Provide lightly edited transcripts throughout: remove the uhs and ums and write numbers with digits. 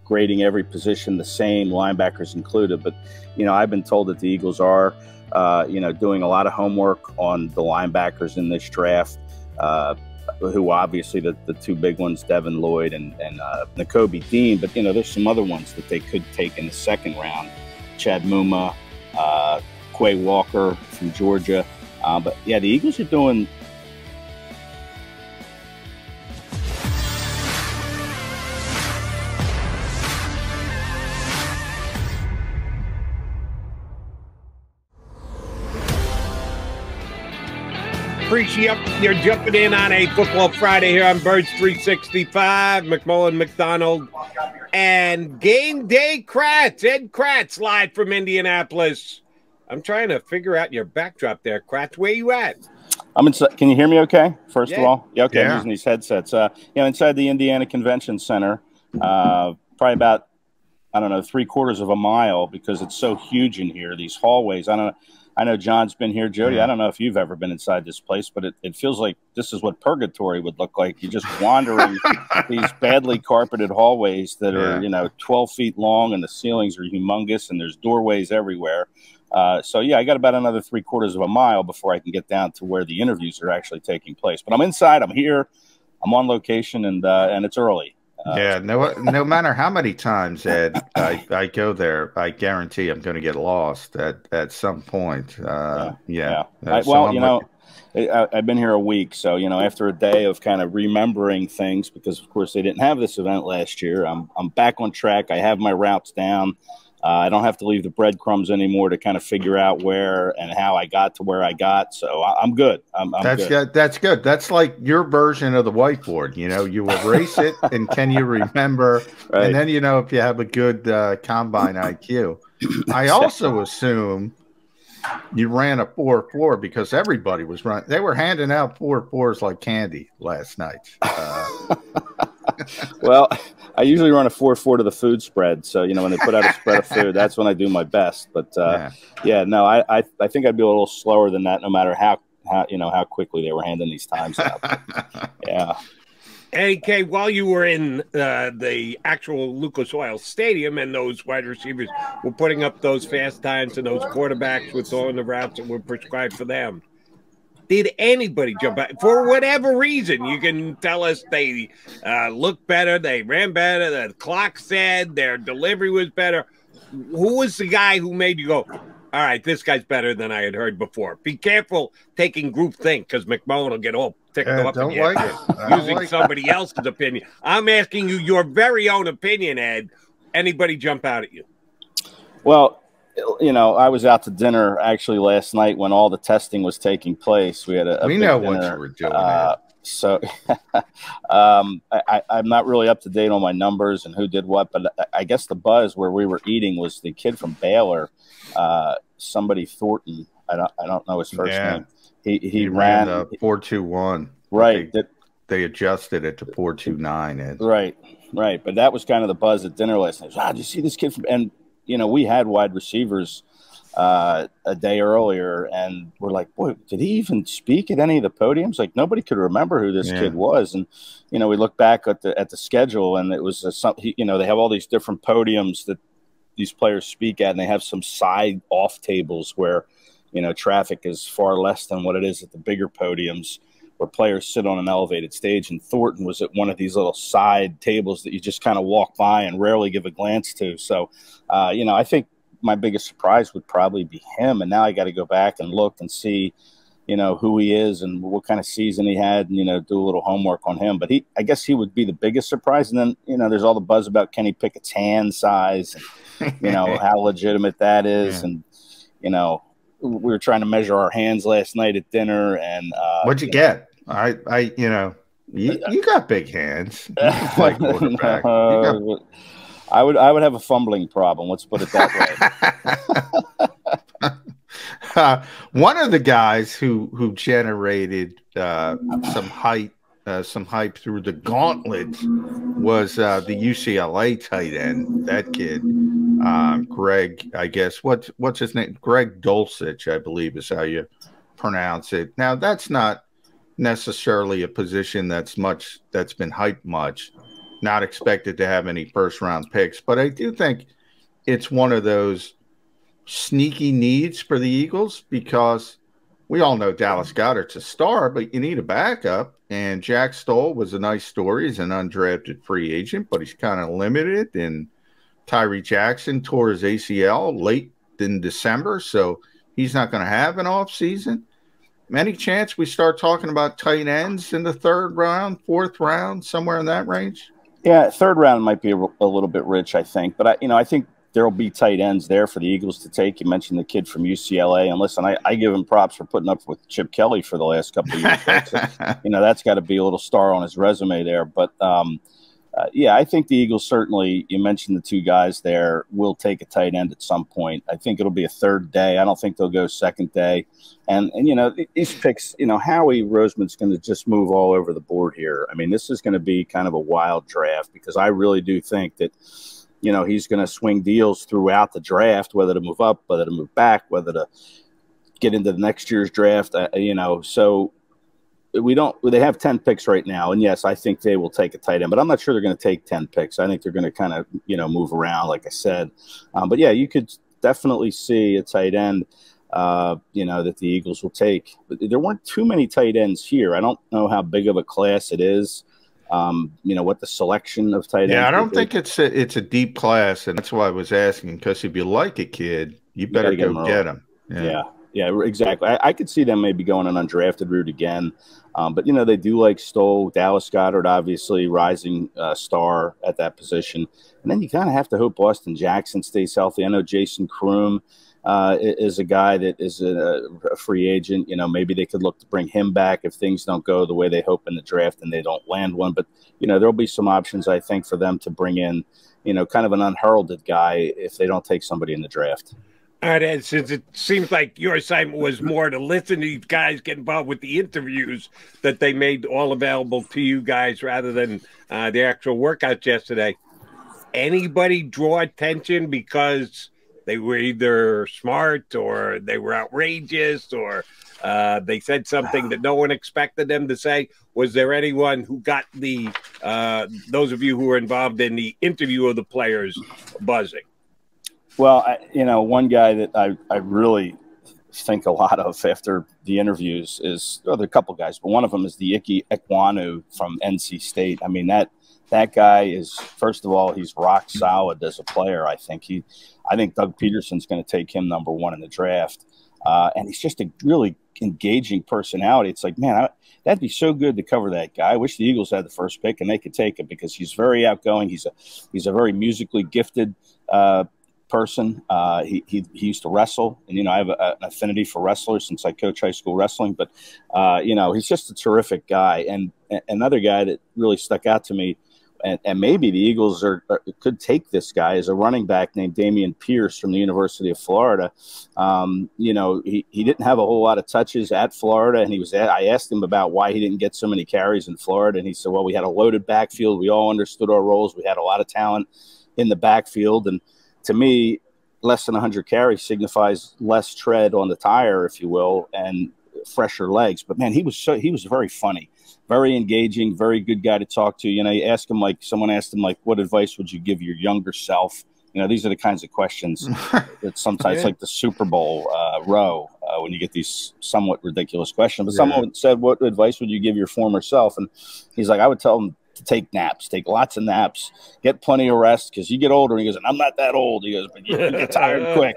grading every position the same, linebackers included. But, I've been told that the Eagles are, doing a lot of homework on the linebackers in this draft, who obviously the two big ones, Devin Lloyd and Nakobe Dean. But, there's some other ones that they could take in the second round. Chad Muma, Quay Walker from Georgia. But, yeah, the Eagles are doing – Appreciate you're jumping in on a Football Friday here on Birds 365. McMullen, McDonald, and Game Day Kracz. Ed Kracz live from Indianapolis. I'm trying to figure out your backdrop there, Kracz. Where you at? I'm inside. Can you hear me okay, first of all? Yeah, okay. Yeah. I'm using these headsets. Inside the Indiana Convention Center, probably about, 3/4 of a mile, because it's so huge in here, these hallways. I know John's been here. Jody, I don't know if you've ever been inside this place, but it feels like this is what purgatory would look like. You're just wandering these badly carpeted hallways that are, 12 feet long, and the ceilings are humongous, and there's doorways everywhere. I got about another 3/4 of a mile before I can get down to where the interviews are actually taking place. But I'm inside. I'm here. I'm on location, and it's early. No matter how many times, Ed, I go there, I guarantee I'm going to get lost at some point. I've been here a week, so after a day of kind of remembering things, because of course they didn't have this event last year, I'm back on track. I have my routes down. I don't have to leave the breadcrumbs anymore to kind of figure out where and how I got to where I got. So I'm good. That's good. That's good. That's like your version of the whiteboard. You erase it, and can you remember? Right. And then, if you have a good combine IQ. I also assume you ran a 4.4 because everybody was running. They were handing out 4.4s like candy last night. Well, I usually run a 4.4 to the food spread. So, when they put out a spread of food, that's when I do my best. But, I think I'd be a little slower than that, no matter how quickly they were handing these times out. Yeah. AK, while you were in the actual Lucas Oil Stadium and those wide receivers were putting up those fast times and those quarterbacks were throwing the routes that were prescribed for them, did anybody jump out? For whatever reason, you can tell us they looked better, they ran better, the clock said their delivery was better. Who was the guy who made you go, all right, this guy's better than I had heard before? Be careful taking groupthink, because McMullen will get all ticked off using somebody else's opinion. I'm asking you your very own opinion, Ed. Anybody jump out at you? Well, I was out to dinner actually last night when all the testing was taking place. We had we know dinner. What you were doing. So I'm not really up to date on my numbers and who did what, but I guess the buzz where we were eating was the kid from Baylor, somebody Thornton. I don't know his first name. He ran 4.21. Right. They adjusted it to 4.29. Right. But that was kind of the buzz at dinner last night. Did you see this kid from? And we had wide receivers a day earlier, and we're like, boy, did he even speak at any of the podiums? Like, nobody could remember who this kid was. And, we look back at the schedule, and it was they have all these different podiums that these players speak at, and they have some side off tables where, traffic is far less than what it is at the bigger podiums, where players sit on an elevated stage. And Thornton was at one of these little side tables that you just kind of walk by and rarely give a glance to. So, I think my biggest surprise would probably be him. And now I got to go back and look and see, who he is and what kind of season he had, and, do a little homework on him. But I guess he would be the biggest surprise. And then, there's all the buzz about Kenny Pickett's hand size and, how legitimate that is. And, we were trying to measure our hands last night at dinner. And what'd you get? You got big hands. You can play quarterback. I would have a fumbling problem. Let's put it that way. One of the guys who generated some hype through the gauntlet was the UCLA tight end. That kid, Greg. I guess what's his name? Greg Dulcich, I believe, is how you pronounce it. Now, that's not necessarily a position that's been hyped much. not expected to have any first-round picks. But I do think it's one of those sneaky needs for the Eagles because we all know Dallas Goedert's a star, but you need a backup. And Jack Stoll was a nice story. He's an undrafted free agent, but he's kind of limited. And Tyree Jackson tore his ACL late in December, so he's not going to have an off season. Any chance we start talking about tight ends in the 3rd round, 4th round, somewhere in that range? Yeah, 3rd round might be a little bit rich, I think. But I think there will be tight ends there for the Eagles to take. You mentioned the kid from UCLA, and listen, I give him props for putting up with Chip Kelly for the last couple of years. That's got to be a little star on his resume there. But yeah, I think the Eagles certainly, you mentioned the 2 guys there, will take a tight end at some point. I think it'll be a 3rd day. I don't think they'll go 2nd day. And these picks, Howie Roseman's going to just move all over the board here. I mean, this is going to be kind of a wild draft because I really do think that, he's going to swing deals throughout the draft, whether to move up, whether to move back, whether to get into the next year's draft, so they have 10 picks right now, and yes, I think they will take a tight end, but I'm not sure they're going to take 10 picks. I think they're going to kind of move around, like I said. But yeah, you could definitely see a tight end that the Eagles will take. But there weren't too many tight ends here. I don't know how big of a class it is. What the selection of tight ends. Yeah, I don't think it's a deep class, and that's why I was asking, because if you like a kid, you better go get him. Yeah, exactly. I could see them maybe going an undrafted route again. But, they do like Stoll, Dallas Goedert, obviously, rising star at that position. And then you kind of have to hope Austin Jackson stays healthy. I know Jason Kroom is a guy that is a free agent. Maybe they could look to bring him back if things don't go the way they hope in the draft and they don't land one. But, there'll be some options, I think, for them to bring in, kind of an unheralded guy if they don't take somebody in the draft. All right, Ed, since it seems like your assignment was more to listen to these guys, get involved with the interviews that they made all available to you guys rather than the actual workouts yesterday, anybody draw attention because they were either smart or they were outrageous or they said something that no one expected them to say? Was there anyone who got those of you who were involved in the interview of the players buzzing? Well, one guy that I really think a lot of after the interviews is, there are a couple guys, but one of them is the Ike Ekwonu from NC State. I mean, that guy is, first of all, he's rock solid as a player. I think Doug Peterson's going to take him number 1 in the draft. And he's just a really engaging personality. It's like, man, that'd be so good to cover that guy. I wish the Eagles had the first pick and they could take him because he's very outgoing. He's a very musically gifted person. He used to wrestle, and I have an affinity for wrestlers since I coach high school wrestling. But he's just a terrific guy. And another guy that really stuck out to me, and maybe the Eagles could take this guy, is a running back named Damian Pierce from the University of Florida. He didn't have a whole lot of touches at Florida, and I asked him about why he didn't get so many carries in Florida, and he said, well, we had a loaded backfield. We all understood our roles. We had a lot of talent in the backfield, and to me, less than 100 carries signifies less tread on the tire, if you will, and fresher legs. But man, he was very funny, very engaging, very good guy to talk to. You ask him, someone asked him, what advice would you give your younger self? These are the kinds of questions that sometimes, like the Super Bowl row, when you get these somewhat ridiculous questions. But someone said, what advice would you give your former self? And he's like, I would tell him to take naps, take lots of naps, get plenty of rest, because you get older. And he goes, and I'm not that old. He goes, but you get tired quick.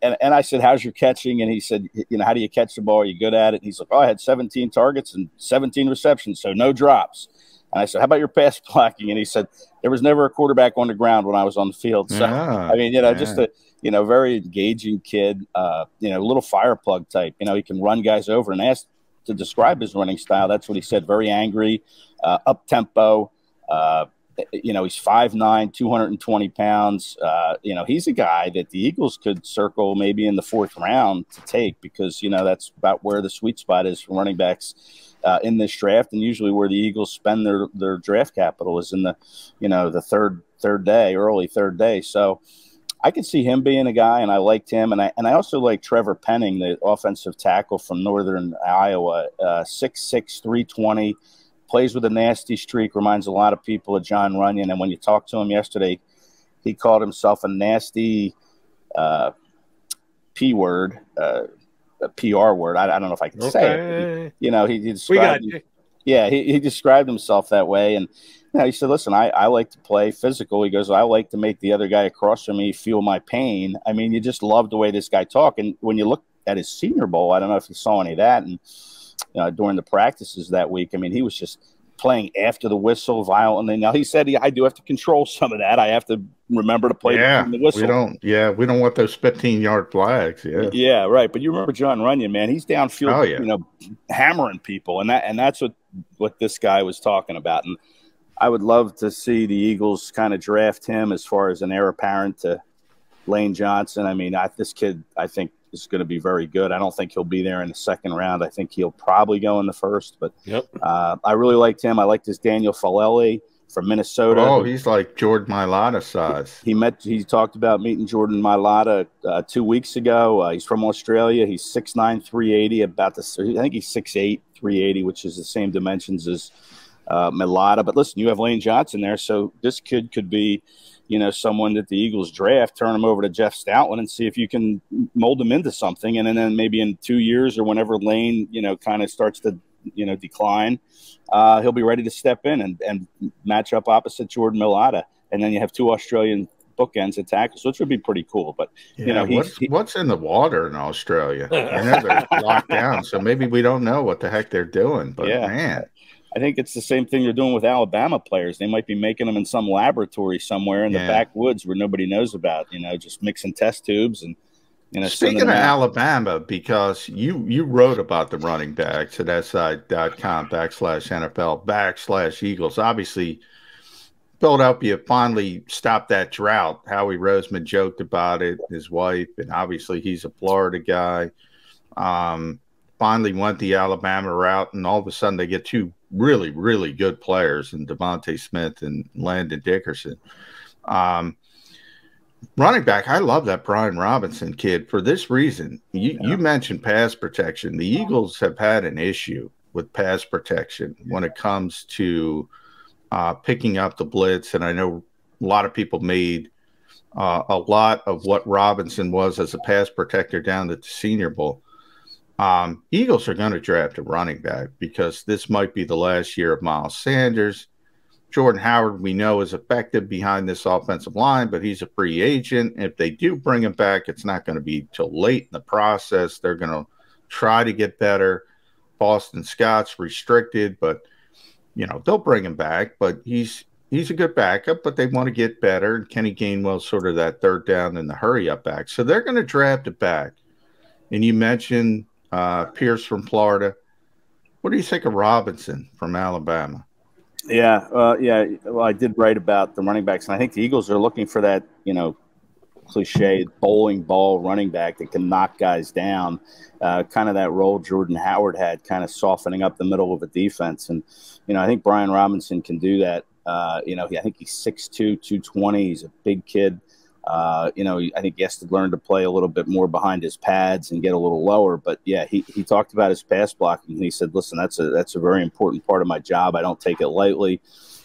And I said, how's your catching? And he said, how do you catch the ball? Are you good at it? And he's like, I had 17 targets and 17 receptions, so no drops. And I said, how about your pass blocking? And he said, there was never a quarterback on the ground when I was on the field. So, just a, very engaging kid, a little fire plug type. He can run guys over. And asked to describe his running style, that's what he said, very angry, up-tempo. He's 5'9", 220 pounds. He's a guy that the Eagles could circle maybe in the 4th round to take because, that's about where the sweet spot is for running backs in this draft, and usually where the Eagles spend their draft capital is in the, the third day, early third day. So I could see him being a guy, and I liked him. And I also like Trevor Penning, the offensive tackle from Northern Iowa, 6'6", 320, plays with a nasty streak, reminds a lot of people of John Runyon. And when you talked to him yesterday, he called himself a nasty P word, a PR word. I don't know if I can say it. He described, he described himself that way. And he said, listen, I like to play physical. He goes, I like to make the other guy across from me feel my pain. I mean, you just love the way this guy talked. And when you look at his Senior Bowl, I don't know if you saw any of that. And during the practices that week, I mean, he was just playing after the whistle violently. Now, he said, I do have to control some of that. I have to remember to play the whistle. We don't want those 15-yard flags. Yeah, right. But you remember John Runyon, man. He's downfield, hammering people. And that's what this guy was talking about. And I would love to see the Eagles kind of draft him as far as an heir apparent to Lane Johnson. I mean, this kid, I think, is going to be very good. I don't think he'll be there in the second round. I think he'll probably go in the first. But I really liked him. I liked this Daniel Falele from Minnesota. Oh, he's like Jordan Mailata size. He talked about meeting Jordan Mailata 2 weeks ago. He's from Australia. He's 6'9", 380. I think he's 6'8", 380, which is the same dimensions as Mailata. But listen, you have Lane Johnson there, so this kid could be, someone that the Eagles draft, turn him over to Jeff Stoutland and see if you can mold him into something. And then maybe in 2 years or whenever Lane, kind of starts to, decline, he'll be ready to step in and match up opposite Jordan Mailata. And then you have two Australian bookends at tackle, which would be pretty cool. But, what's in the water in Australia? I know they're locked down, so maybe we don't know what the heck they're doing. But, man. I think it's the same thing they're doing with Alabama players. They might be making them in some laboratory somewhere in the backwoods where nobody knows about, just mixing test tubes and, Speaking of Alabama, because you wrote about the running backs at SI.com/NFL/Eagles. Obviously, Philadelphia finally stopped that drought. Howie Roseman joked about it, his wife, and obviously he's a Florida guy. Finally went the Alabama route, and all of a sudden they get two really, really good players in Devontae Smith and Landon Dickerson. Running back, I love that Brian Robinson kid for this reason. You mentioned pass protection. The Eagles have had an issue with pass protection when it comes to picking up the blitz, and I know a lot of people made a lot of what Robinson was as a pass protector down at the Senior Bowl. Eagles are going to draft a running back because this might be the last year of Miles Sanders. Jordan Howard, we know, is effective behind this offensive line, but he's a free agent. If they do bring him back, it's not going to be till late in the process. They're going to try to get better. Boston Scott's restricted, but, they'll bring him back. But he's a good backup, but they want to get better. And Kenny Gainwell's sort of that third down in the hurry-up back. So they're going to draft it back. And you mentioned Pierce from Florida. What do you think of Robinson from Alabama? Yeah. Well, I did write about the running backs, and I think the Eagles are looking for that, cliche bowling ball running back that can knock guys down, kind of that role Jordan Howard had, kind of softening up the middle of a defense. And, I think Brian Robinson can do that. I think he's 6'2", 220. He's a big kid. I think he has to learn to play a little bit more behind his pads and get a little lower. But yeah, he talked about his pass blocking, and he said, listen, that's a very important part of my job. I don't take it lightly.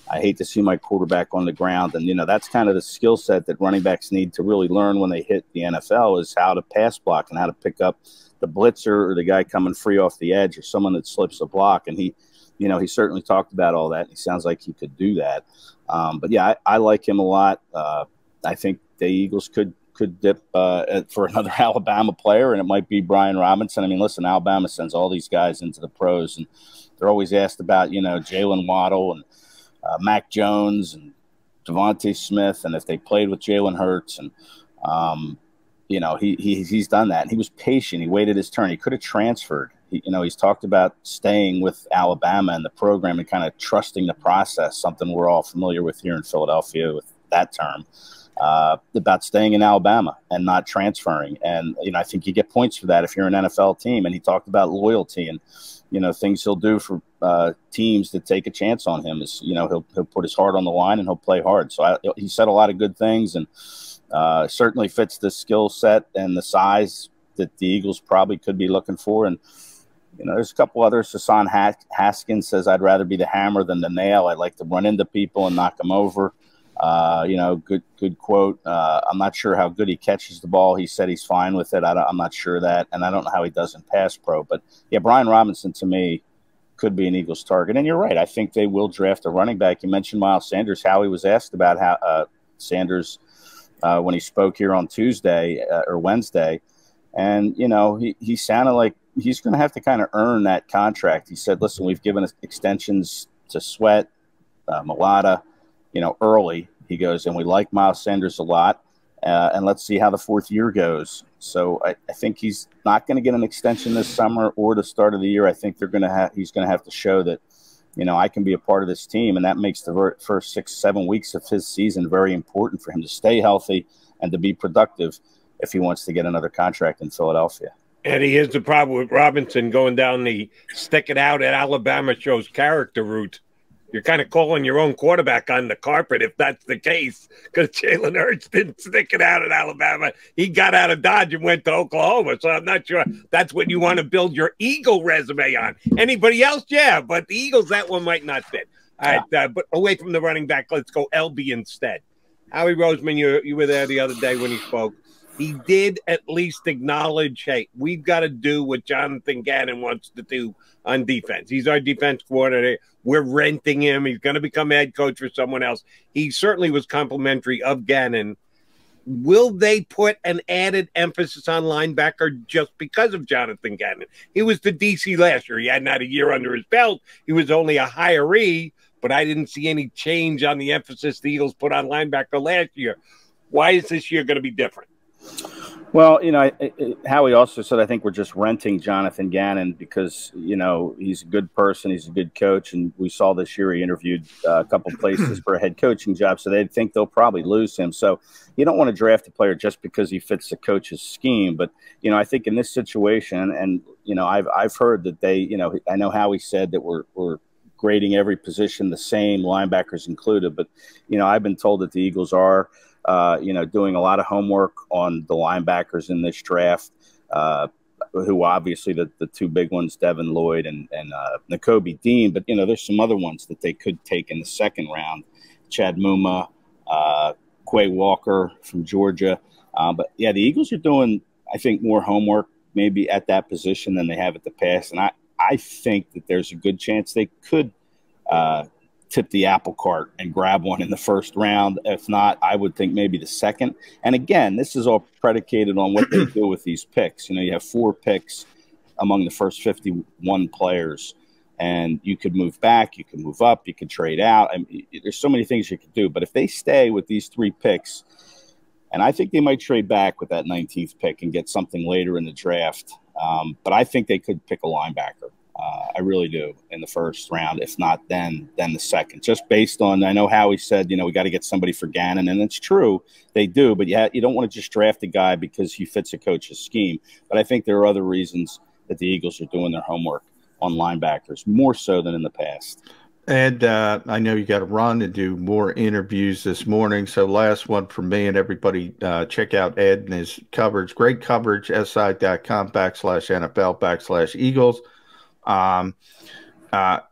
I hate to see my quarterback on the ground. And, that's kind of the skill set that running backs need to really learn when they hit the NFL, is how to pass block and how to pick up the blitzer or the guy coming free off the edge or someone that slips a block. And he certainly talked about all that. And he sounds like he could do that. But yeah, I like him a lot. I think the Eagles could dip for another Alabama player, and it might be Brian Robinson. I mean, listen, Alabama sends all these guys into the pros, and they're always asked about, Jalen Waddle and Mac Jones and Devontae Smith, and if they played with Jalen Hurts. And, he's done that. And he was patient. He waited his turn. He could have transferred. He's talked about staying with Alabama and the program and kind of trusting the process, something we're all familiar with here in Philadelphia with that term. About staying in Alabama and not transferring. And, I think you get points for that if you're an NFL team. And he talked about loyalty and, things he'll do for teams that take a chance on him is, he'll put his heart on the line and he'll play hard. So he said a lot of good things, and certainly fits the skill set and the size that the Eagles probably could be looking for. And, You know, there's a couple others. Hassan Haskins says, I'd rather be the hammer than the nail. I'd like to run into people and knock them over. You know, good quote. I'm not sure how good he catches the ball. He said he's fine with it. I'm not sure that, and I don't know how he does in pass pro. But, yeah, Brian Robinson, to me, could be an Eagles target. And you're right. I think they will draft a running back. You mentioned Miles Sanders. Howie was asked about how Sanders when he spoke here on Tuesday or Wednesday. And, you know, he sounded like he's going to have to kind of earn that contract. He said, listen, we've given us extensions to Sweat, Mulata, you know, early. He goes, and we like Miles Sanders a lot. And let's see how the fourth year goes. So I think he's not going to get an extension this summer or the start of the year. I think he's going to have to show that, you know, I can be a part of this team. And that makes the first 6-7 weeks of his season very important for him to stay healthy and to be productive if he wants to get another contract in Philadelphia. Eddie, here's the problem with Robinson going down the stick it out at Alabama shows character route. You're kind of calling your own quarterback on the carpet if that's the case, because Jalen Hurts didn't stick it out at Alabama. He got out of Dodge and went to Oklahoma. So I'm not sure that's what you want to build your Eagle resume on. Anybody else? Yeah, but the Eagles, that one might not fit. All right, but away from the running back, let's go LB instead. Howie Roseman, you were there the other day when he spoke. He did at least acknowledge, hey, we've got to do what Jonathan Gannon wants to do on defense. He's our defense coordinator. We're renting him. He's going to become head coach for someone else. He certainly was complimentary of Gannon. Will they put an added emphasis on linebacker just because of Jonathan Gannon? He was the DC last year. He hadn't had a year under his belt. He was only a hiree, but I didn't see any change on the emphasis the Eagles put on linebacker last year. Why is this year going to be different? Well, you know, Howie also said, I think we're just renting Jonathan Gannon because, you know, he's a good person. He's a good coach. And we saw this year he interviewed a couple places for a head coaching job. So they think they'll probably lose him. So you don't want to draft a player just because he fits the coach's scheme. But, you know, I think in this situation, and, you know, I've heard that they, you know, I know Howie said that we're grading every position the same, linebackers included. But, you know, I've been told that the Eagles are, you know, doing a lot of homework on the linebackers in this draft, who obviously the two big ones, Devin Lloyd and Nakobe Dean. But, you know, there's some other ones that they could take in the second round, Chad Muma, Quay Walker from Georgia. But, yeah, the Eagles are doing, I think, more homework maybe at that position than they have at the past. And I think that there's a good chance they could tip the apple cart and grab one in the first round. If not, I would think maybe the second. And again, this is all predicated on what they do with these picks. You know, you have 4 picks among the first 51 players, and you could move back, you could move up, you could trade out. I mean, there's so many things you could do. But if they stay with these 3 picks, and I think they might trade back with that 19th pick and get something later in the draft. But I think they could pick a linebacker. I really do in the first round, if not then the second, just based on, I know Howie said, you know, we got to get somebody for Gannon, and it's true, they do, but yeah, you don't want to just draft a guy because he fits a coach's scheme. But I think there are other reasons that the Eagles are doing their homework on linebackers, more so than in the past. And I know you got to run and do more interviews this morning. So last one from me, and everybody check out Ed and his coverage. Great coverage, si.com/NFL/Eagles.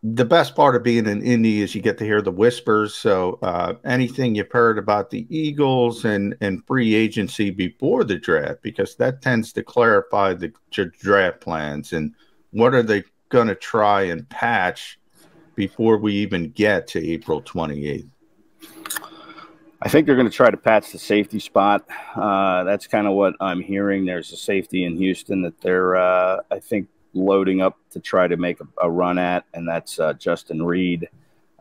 The best part of being in Indy is you get to hear the whispers. So anything you've heard about the Eagles and free agency before the draft, because that tends to clarify the draft plans and what are they going to try and patch before we even get to April 28th. I think they're going to try to patch the safety spot. That's kind of what I'm hearing. There's a safety in Houston that they're, I think, loading up to try to make a run at, and that's Justin Reed.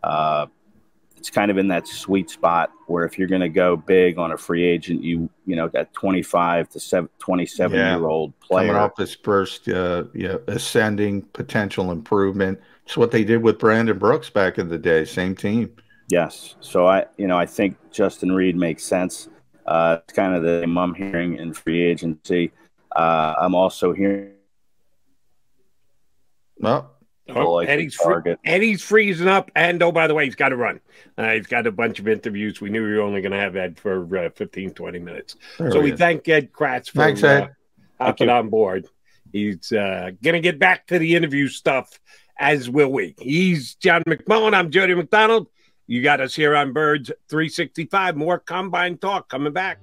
It's kind of in that sweet spot where if you're going to go big on a free agent, you know, that 25 to 27-year-old player. Coming off his first ascending potential improvement. It's what they did with Brandon Brooks back in the day, same team. Yes. So I think Justin Reed makes sense. It's kind of the name I'm hearing in free agency. I'm also hearing Eddie's freezing up, and by the way, he's got to run. He's got a bunch of interviews. We knew we were only going to have Ed for 15-20 minutes. So we thank Ed Kracz for hopping on board. He's going to get back to the interview stuff, as will we. He's John McMullen. I'm Jody McDonald. You got us here on Birds 365. More Combine talk coming back.